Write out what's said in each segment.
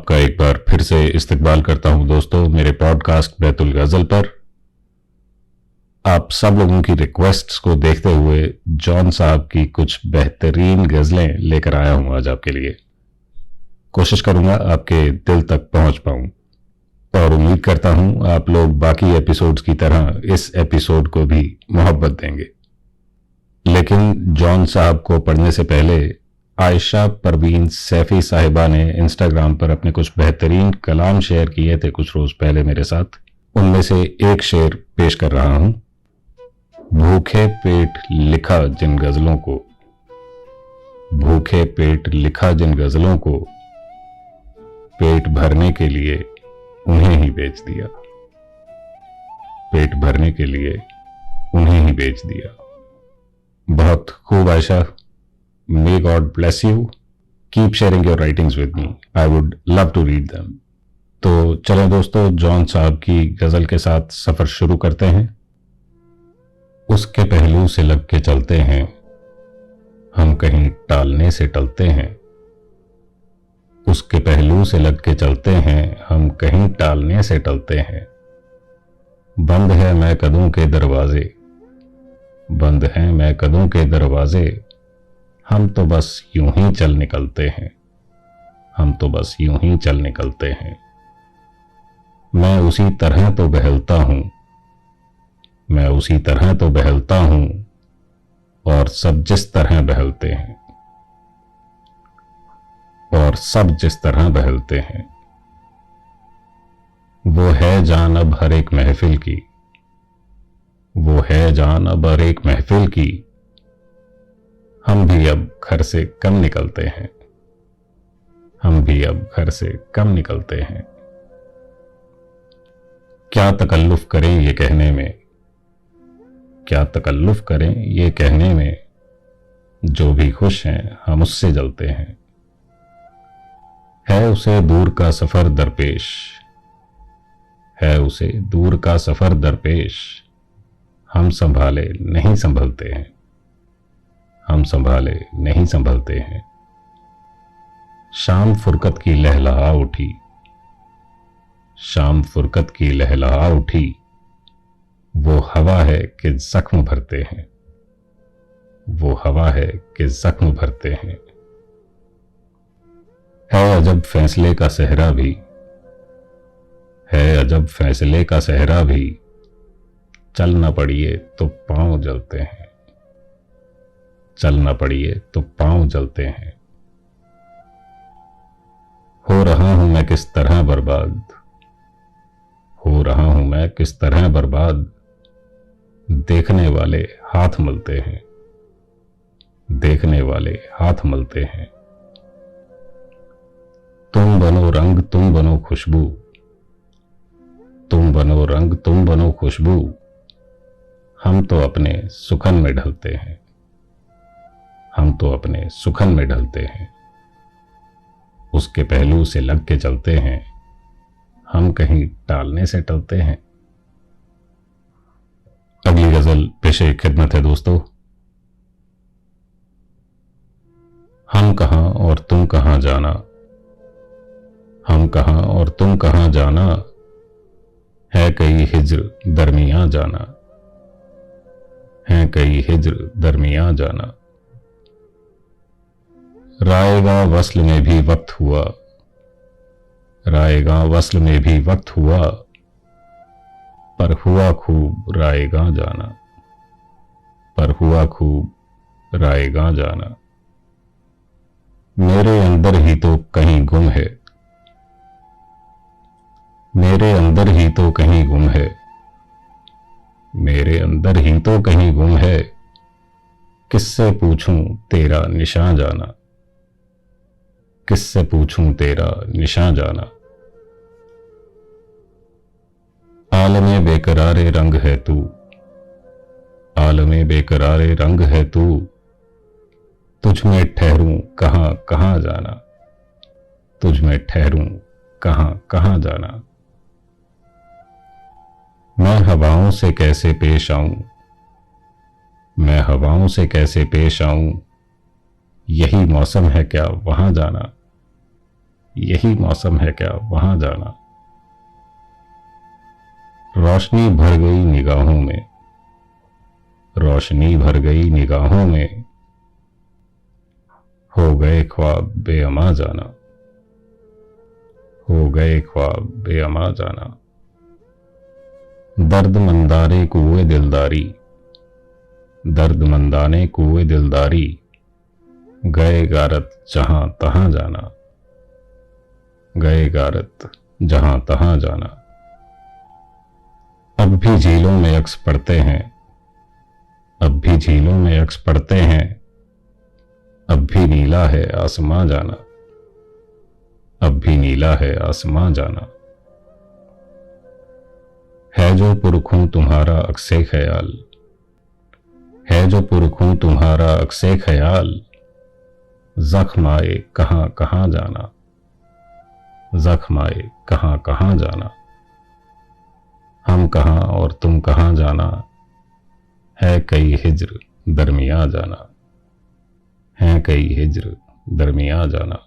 आपका एक बार फिर से इस्तकबाल करता हूं दोस्तों मेरे पॉडकास्ट बैतुल गज़ल पर। आप सब लोगों की रिक्वेस्ट्स को देखते हुए जॉन साहब की कुछ बेहतरीन गज़लें लेकर आया हूं आज आपके लिए। कोशिश करूंगा आपके दिल तक पहुंच पाऊं और उम्मीद करता हूं आप लोग बाकी एपिसोड्स की तरह इस एपिसोड को भी मोहब्बत देंगे। लेकिन जॉन साहब को पढ़ने से पहले आयशा परवीन सैफी साहिबा ने इंस्टाग्राम पर अपने कुछ बेहतरीन कलाम शेयर किए थे कुछ रोज पहले मेरे साथ। उनमें से एक शेर पेश कर रहा हूं। भूखे पेट लिखा जिन गजलों को, भूखे पेट लिखा जिन गजलों को, पेट भरने के लिए उन्हें ही बेच दिया, पेट भरने के लिए उन्हें ही बेच दिया। बहुत खूब Ayesha, May God bless you. Keep sharing your writings with me. I would love to read them. तो चलें दोस्तों, जॉन साहब की गजल के साथ सफर शुरू करते हैं। उसके पहलू से लग के चलते हैं, हम कहीं टालने से टलते हैं। उसके पहलू से लग के चलते हैं, हम कहीं टालने से टलते हैं। बंद है मैं कदों के दरवाजे, बंद है मैं कदों के दरवाजे, हम तो बस यूं ही चल निकलते हैं, हम तो बस यूं ही चल निकलते हैं। मैं उसी तरह तो बहलता हूं, मैं उसी तरह तो बहलता हूं, और सब जिस तरह बहलते हैं, और सब जिस तरह बहलते हैं। वो है जान अब हर एक महफिल की, वो है जान अब हर एक महफिल की, हम भी अब घर से कम निकलते हैं, हम भी अब घर से कम निकलते हैं। क्या तकल्लुफ करें ये कहने में, क्या तकल्लुफ करें ये कहने में, जो भी खुश हैं हम उससे जलते हैं। है उसे दूर का सफर दरपेश, है उसे दूर का सफर दरपेश, हम संभाले नहीं संभलते हैं, हम संभाले नहीं संभलते हैं। शाम फुरकत की लहलहा उठी, शाम फुरकत की लहलहा उठी, वो हवा है कि जख्म भरते हैं, वो हवा है कि जख्म भरते हैं। है अजब फैसले का सहरा भी, है अजब फैसले का सहरा भी, चल न पड़िए तो पांव जलते हैं, चल न पड़िए तो पांव जलते हैं। हो रहा हूं मैं किस तरह बर्बाद, हो रहा हूं मैं किस तरह बर्बाद, देखने वाले हाथ मलते हैं, देखने वाले हाथ मलते हैं। तुम बनो रंग तुम बनो खुशबू, तुम बनो रंग तुम बनो खुशबू, हम तो अपने सुखन में ढलते हैं, हम तो अपने सुखन में ढलते हैं। उसके पहलू से लग के चलते हैं, हम कहीं टालने से टलते हैं। अगली गजल पेशे खिदमत है दोस्तों। हम कहां और तुम कहां जाना, हम कहां और तुम कहां जाना, है कई हिज्र दरमियां जाना, है कई हिज्र दरमियां जाना। राएगा वस्ल में भी वक्त हुआ, राएगा वस्ल में भी वक्त हुआ, पर हुआ खूब राएगा जाना, पर हुआ खूब राएगा जाना। मेरे अंदर ही तो कहीं गुम है, मेरे अंदर ही तो कहीं गुम है, मेरे अंदर ही तो कहीं गुम है, किससे पूछूं तेरा निशान जाना, किससे पूछूं तेरा निशान जाना। आलमे बेकरारे रंग है तू, आलमे बेकरारे रंग है तू, तुझ में ठहरूं कहां कहां जाना, तुझ में ठहरूं कहां कहां जाना। मैं हवाओं से कैसे पेश आऊं, मैं हवाओं से कैसे पेश आऊं, यही मौसम है क्या वहां जाना, यही मौसम है क्या वहां जाना। रोशनी भर गई निगाहों में, रोशनी भर गई निगाहों में, हो गए ख्वाब बेअमा जाना, हो गए ख्वाब बेअमा जाना। दर्द मंदाने कुए दिलदारी, दर्द मंदाने कुए दिलदारी, गए गारत जहां तहां जाना, गए गारत जहां तहां जाना। अब भी झीलों में अक्स पड़ते हैं, अब भी झीलों में अक्स पड़ते हैं, अब भी नीला है आसमां जाना, अब भी नीला है आसमां जाना। है जो पुरखूं तुम्हारा अक्से ख्याल, है जो पुरखूं तुम्हारा अक्से ख्याल, जख्म आए कहां कहां जाना, जख्म आए कहां कहां जाना। हम कहां और तुम कहां जाना, है कई हिज्र दरमिया जाना, है कई हिज्र दरमिया जाना।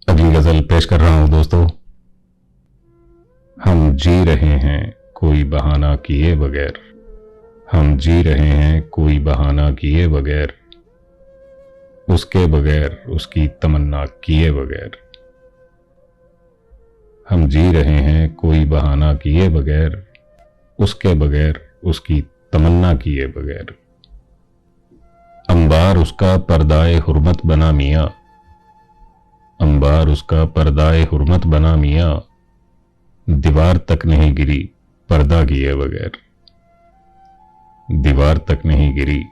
अगली गजल पेश कर रहा हूं दोस्तों। हम जी रहे हैं कोई बहाना किए बगैर, हम जी रहे हैं कोई बहाना किए बगैर, उसके बगैर उसकी तमन्ना किए बगैर। हम जी रहे हैं कोई बहाना किए बगैर, उसके बगैर उसकी तमन्ना किए बगैर। अंबार उसका पर्दाए हुर्मत बना मियां, अंबार उसका पर्दाए हुर्मत बना मियां, दीवार तक नहीं गिरी पर्दा किए बगैर, दीवार तक नहीं गिरी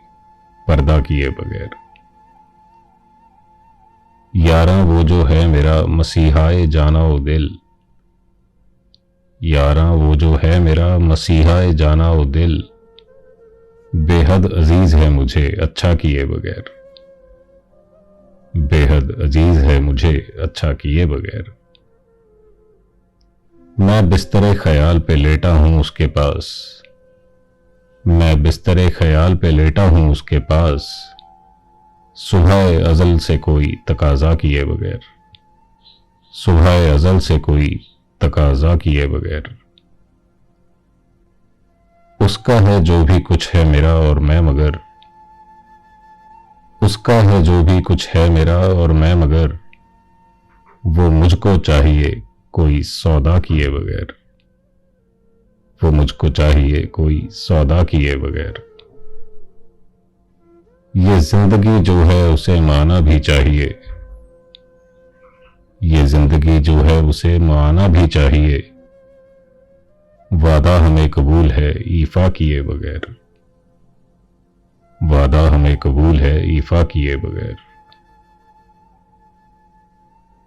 पर्दा किए बगैर। यारा वो जो है मेरा मसीहाए जाना ओ दिल, यारा वो जो है मेरा मसीहाए जाना ओ दिल, बेहद अजीज है मुझे अच्छा किए बगैर, बेहद अजीज है मुझे अच्छा किए बगैर। मैं बिस्तरे ख्याल पे लेटा हूं उसके पास, मैं बिस्तरे ख्याल पे लेटा हूं उसके पास, सुबह अजल से कोई तकाजा किए बगैर, सुबह अजल से कोई तकाजा किए बगैर। उसका है जो भी कुछ है मेरा और मैं मगर, उसका है जो भी कुछ है मेरा और मैं मगर, वो मुझको चाहिए कोई सौदा किए बगैर, वो मुझको चाहिए कोई सौदा किए बगैर। ये जिंदगी जो है उसे माना भी चाहिए, ये जिंदगी जो है उसे माना भी चाहिए, वादा हमें कबूल है ईफा किए बगैर, वादा हमें कबूल है ईफा किए बगैर।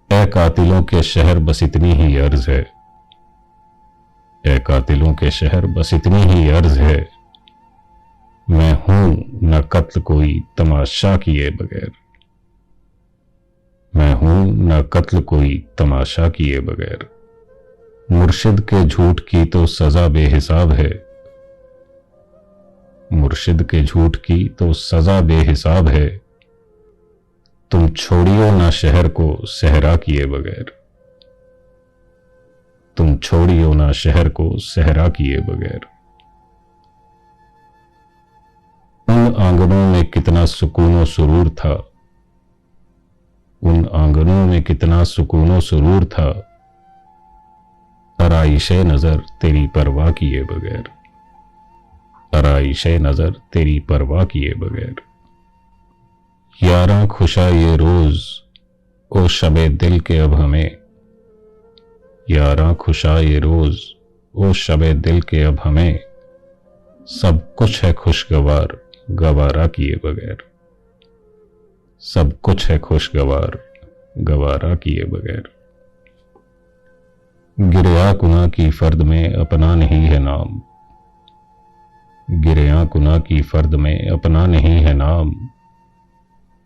ए कातिलों के शहर बस इतनी ही अर्ज है, ए कातिलों के शहर बस इतनी ही अर्ज है, मैं हूं न कत्ल कोई तमाशा किए बगैर, मैं हूं न कत्ल कोई तमाशा किए बगैर। मुर्शिद के झूठ की तो सजा बेहिसाब है, मुर्शिद के झूठ की तो सजा बेहिसाब है, तुम छोड़ियो ना शहर को सहरा किए बगैर, तुम छोड़ियो ना शहर को सहरा किए बगैर। उन आंगनों में कितना सुकून और सुरूर था, उन आंगनों में कितना सुकून और सुरूर था, आराइशे नजर तेरी परवाह किए बगैर, आराइशे नजर तेरी परवाह किए बगैर। यारा खुशा ये रोज ओ शबे दिल के अब हमें, यारा खुशा ये रोज ओ शबे दिल के अब हमें, सब कुछ है खुशगवार गवारा किए बगैर, सब कुछ है खुशगवार गवारा किए बगैर। गिरया कुना की फर्द में अपना नहीं है नाम, गिरया कुना की फर्द में अपना नहीं है नाम,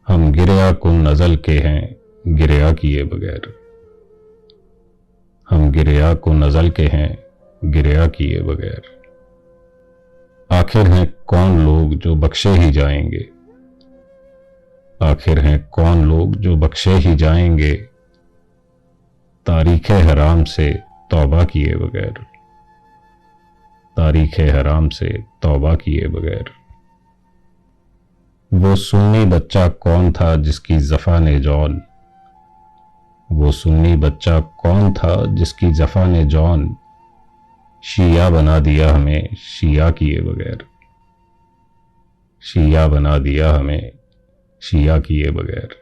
हम गिरया कुन नजल के हैं गिरया किए बगैर, हम गिरया को नजल के हैं गिरया किए बगैर। आखिर हैं कौन लोग जो बख्शे ही जाएंगे, आखिर हैं कौन लोग जो बख्शे ही जाएंगे तारीख हराम से तौबा किए बगैर, तारीख हराम से तौबा किए बगैर। वो सुन्नी बच्चा कौन था जिसकी ज़फ़ा ने जौन, वो सुन्नी बच्चा कौन था जिसकी ज़फ़ा ने जौन शिया बना दिया हमें शिया किए बगैर, शिया बना दिया हमें शिया किए बगैर।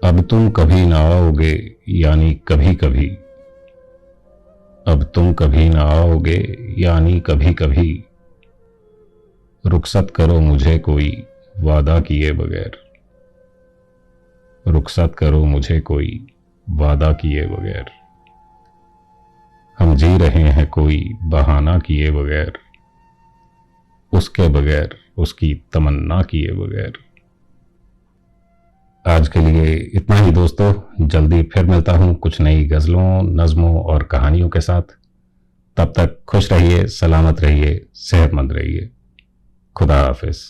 अब तुम कभी ना आओगे यानी कभी कभी, अब तुम कभी ना आओगे यानी कभी कभी, रुखसत करो मुझे कोई वादा किए बगैर, रुखसत करो मुझे कोई वादा किए बगैर। हम जी रहे हैं कोई बहाना किए बगैर, उसके बगैर उसकी तमन्ना किए बगैर। आज के लिए इतना ही दोस्तों, जल्दी फिर मिलता हूं कुछ नई गज़लों, नज़मों और कहानियों के साथ। तब तक खुश रहिए, सलामत रहिए, सेहतमंद रहिए। खुदा हाफिज।